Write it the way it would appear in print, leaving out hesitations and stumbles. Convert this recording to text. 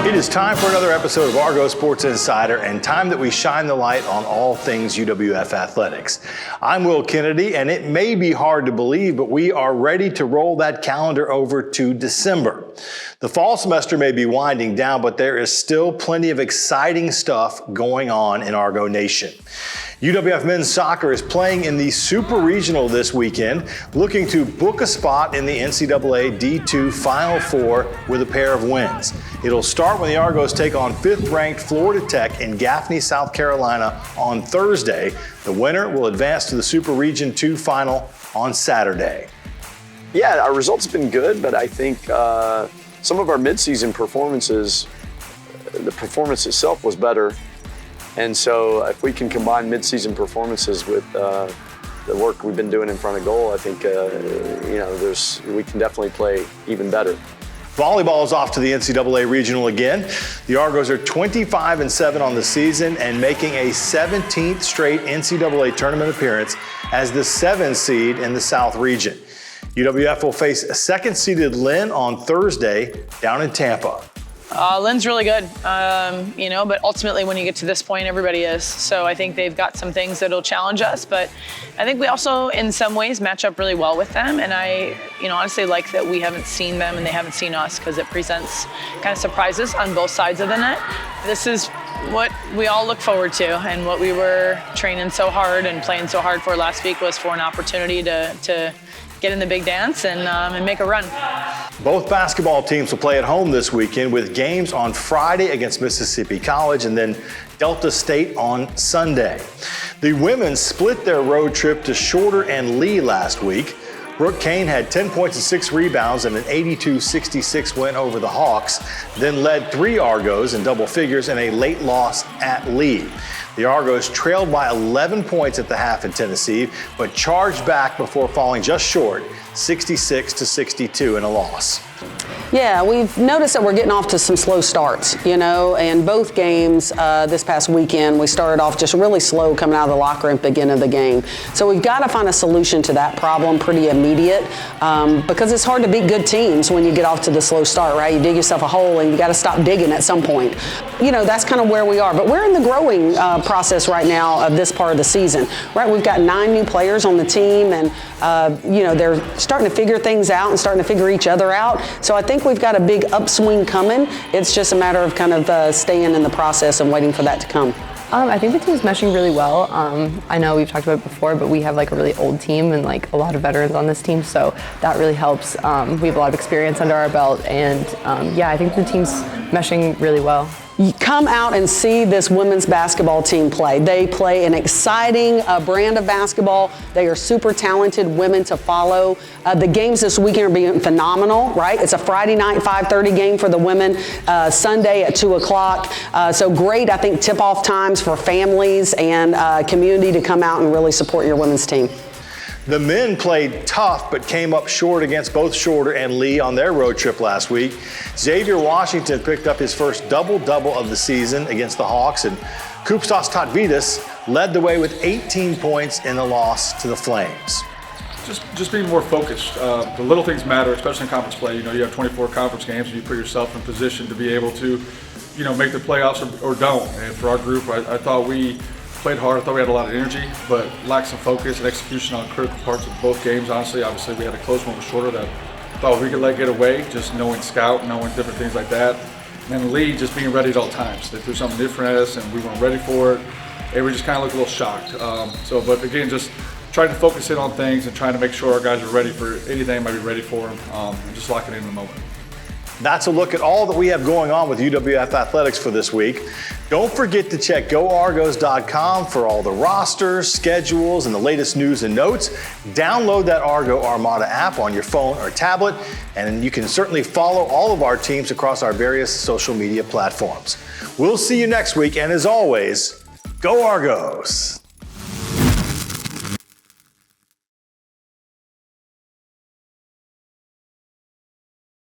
It is time for another episode of Argo Sports Insider, and time that we shine the light on all things UWF athletics. I'm Will Kennedy, and it may be hard to believe, but we are ready to roll that calendar over to December. The fall semester may be winding down, but there is still plenty of exciting stuff going on in Argo Nation. UWF men's soccer is playing in the Super Regional this weekend, looking to book a spot in the NCAA D2 Final Four with a pair of wins. It'll start when the Argos take on 5th-ranked Florida Tech in Gaffney, South Carolina on Thursday. The winner will advance to the Super Region 2 Final on Saturday. Yeah, our results have been good, but I think some of our midseason performances, the performance itself was better. And so if we can combine midseason performances with the work we've been doing in front of goal, I think we can definitely play even better. Volleyball is off to the NCAA Regional again. The Argos are 25-7 on the season and making a 17th straight NCAA tournament appearance as the 7th seed in the South Region. UWF will face second-seeded Lynn on Thursday down in Tampa. Lynn's really good, but ultimately when you get to this point, everybody is. So I think they've got some things that'll challenge us, but I think we also, in some ways, match up really well with them. And I, honestly like that we haven't seen them and they haven't seen us, because it presents kind of surprises on both sides of the net. This is what we all look forward to, and what we were training so hard and playing so hard for last week was for an opportunity to get in the big dance and make a run. Both basketball teams will play at home this weekend with games on Friday against Mississippi College and then Delta State on Sunday. The women split their road trip to Shorter and Lee last week. Brooke Kane had 10 points and 6 rebounds and an 82-66 win over the Hawks, then led 3 Argos in double figures in a late loss at Lee. The Argos trailed by 11 points at the half in Tennessee, but charged back before falling just short, 66-62 in a loss. Yeah, we've noticed that we're getting off to some slow starts, and both games this past weekend, we started off just really slow coming out of the locker room at the beginning of the game. So we've got to find a solution to that problem pretty immediate, because it's hard to beat good teams when you get off to the slow start, right? You dig yourself a hole and you got to stop digging at some point. That's kind of where we are. But we're in the growing process right now of this part of the season, right? We've got 9 new players on the team, and they're starting to figure things out and starting to figure each other out. So I think we've got a big upswing coming. It's just a matter of kind of staying in the process and waiting for that to come. I think the team's meshing really well. I know we've talked about it before, but we have a really old team and a lot of veterans on this team, so that really helps. We have a lot of experience under our belt, and I think the team's meshing really well. You come out and see this women's basketball team play. They play an exciting brand of basketball. They are super talented women to follow. The games this weekend are being phenomenal, right? It's a Friday night 5:30 game for the women, Sunday at 2 o'clock. So great, I think, tip-off times for families and community to come out and really support your women's team. The men played tough but came up short against both Shorter and Lee on their road trip last week. Xavier Washington picked up his first double-double of the season against the Hawks, and Kupstas Tatvidas led the way with 18 points in the loss to the Flames. Just being more focused. The little things matter, especially in conference play. You have 24 conference games, and you put yourself in position to be able to, make the playoffs or don't. And for our group, I thought we played hard. I thought we had a lot of energy, but lacked some focus and execution on critical parts of both games, honestly. Obviously, we had a close one with Shorter that I thought we could let get away, just knowing scout, knowing different things like that. And then Lee just being ready at all times. They threw something different at us, and we weren't ready for it. And we just kind of looked a little shocked. But again, just trying to focus in on things and trying to make sure our guys are ready for anything they might be ready for them, and just locking in the moment. That's a look at all that we have going on with UWF Athletics for this week. Don't forget to check GoArgos.com for all the rosters, schedules, and the latest news and notes. Download that Argo Armada app on your phone or tablet, and you can certainly follow all of our teams across our various social media platforms. We'll see you next week, and as always, Go Argos!